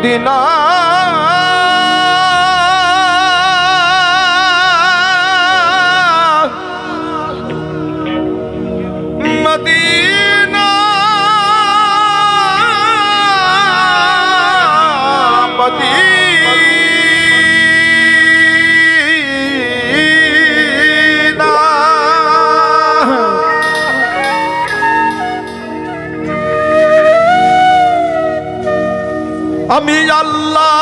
Medina Medina Medina আমি আল্লাহ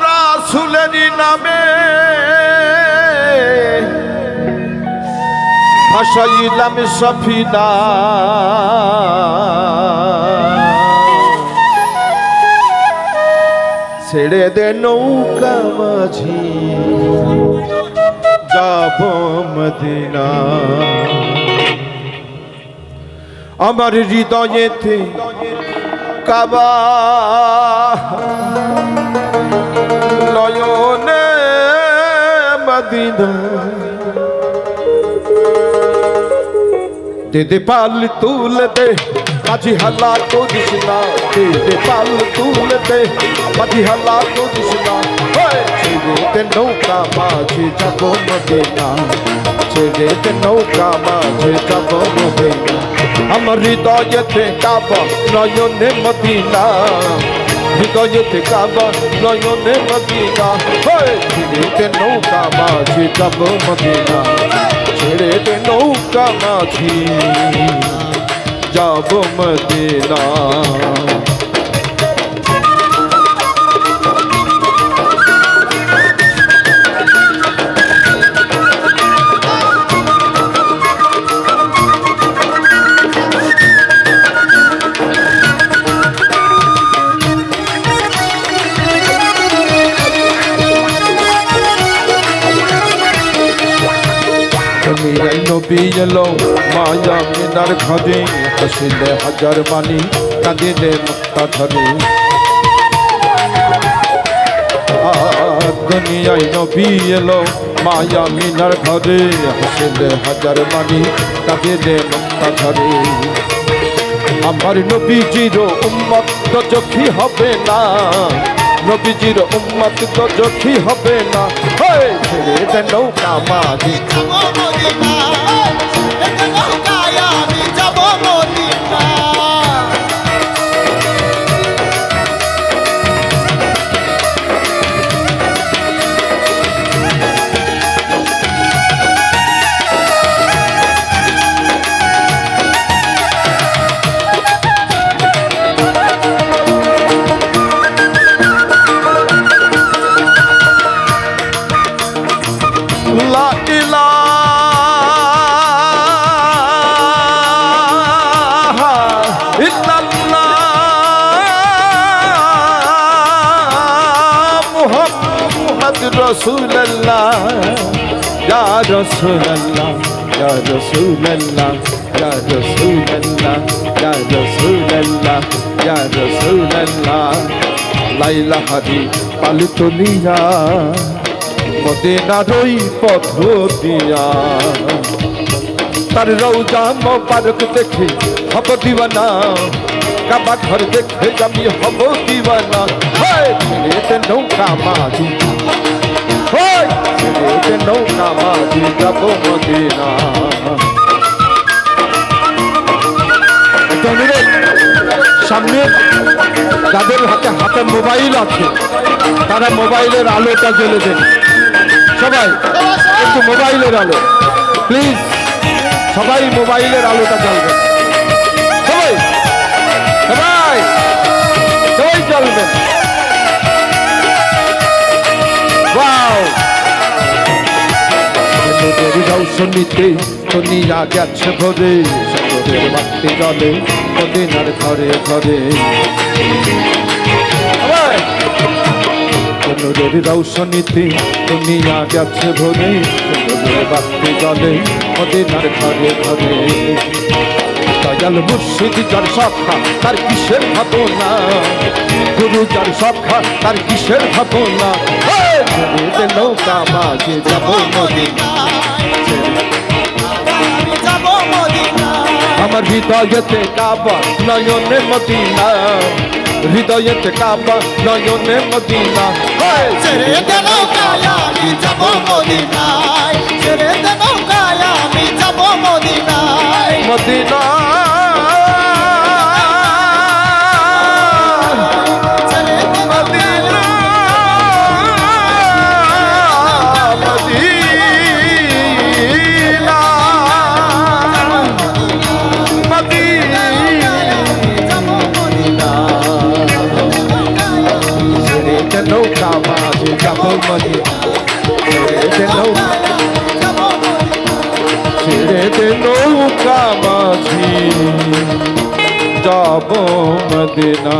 রাসূলের নামে ভাসাইলাম সফিনা ছেড়ে দে নৌকা মাঝি যাব মদিনা আমার হৃদয়েতে কাবা নয়নে মদিনা দে পাল তুল দে মাঝি হালা তো দিসনা দে পাল তুল দে মাঝি হালা তো দিসনা ছেড়ে দে নৌকা মাঝি যাব মদিনা ছেড়ে দে নৌকা মাঝি যাব মদিনা আমার হৃদয়েতে কাবা নয়নে মদিনা হৃদয়েতে কাবা নয়নে মদিনা ছেড়ে দে নৌকা মাঝি যাব মদিনা ছেড়ে দে নৌকা মাঝি যাব মদিনা নবী এলো মায়া মিনার ঘরে হাসিলে হাজার মানি কাঁদিলে মুক্তা ধরে দুনিয়ায় নবী এলো মায়া মিনার ঘরে হাসিলে হাজার মানি কাঁদিলে মুক্তা ধরে আমার নবীজির উম্মত তো চোখী হবে না নবীজির উম্মত তো চোখী হবে না ছেড়ে দে নৌকা মাঝি লা ইলাহা ইল্লাল্লাহ মুহাম্মাদুর রাসূলুল্লাহ ইয়া রাসূলুল্লাহ ইয়া রাসূলুল্লাহ ইয়া রাসূলুল্লাহ ইয়া রাসূলুল্লাহ ইয়া রাসূলুল্লাহ লা ইলাহা পালিতলিয়া মদিনার ওই পথ দিয়া তার রওজা মোবারক দেখে হব দিওয়ানা কাবা ঘর দেখে আমি হব দিওয়ানা ছেড়ে দে নৌকা মাঝি ছেড়ে দে নৌকা মাঝি যাব মদিনা সামনে যাদের হাতে মোবাইল আছে তারা মোবাইলের আলোটা জ্বেলে দেন সবাই একটু মোবাইলের আলো প্লিজ সবাই মোবাইলের আলোটা জ্বালবেন সবাই সবাই সবাই জ্বালবেন রৌশনীতে দুনিয়া গেছে ভরে সাগরের বাতি জলে মদিনার ঘরে ঘরে নূরের রৌশনীতে দুনিয়া গেছে ভরে সাগরের বাতি জলে মদিনার ঘরে ঘরে দয়াল মুর্শিদ যার সখা তার কিসের ভাবনা গুরু যার সখা তার কিসের ভাবনা নৌকা মাঝে যাব মদিনা আমার হৃদয়েতে কাবা নয়নে মদিনা হৃদয়েতে কাবা নয়নে মদিনা ছেড়ে দে নৌকায় আমি যাব মদিনায়, ছেড়ে দে নৌকায় আমি যাব মদিনায়। মদিনা ছেড়ে দে মদিনা মদিনা মদিনা যাব মদিনা। ছেড়ে দে নৌকা মাঝি যাব মদিনা ছেড়ে দে নৌকা যাব মদিনা। ছেড়ে দে নৌকা মাঝি যাব মদিনা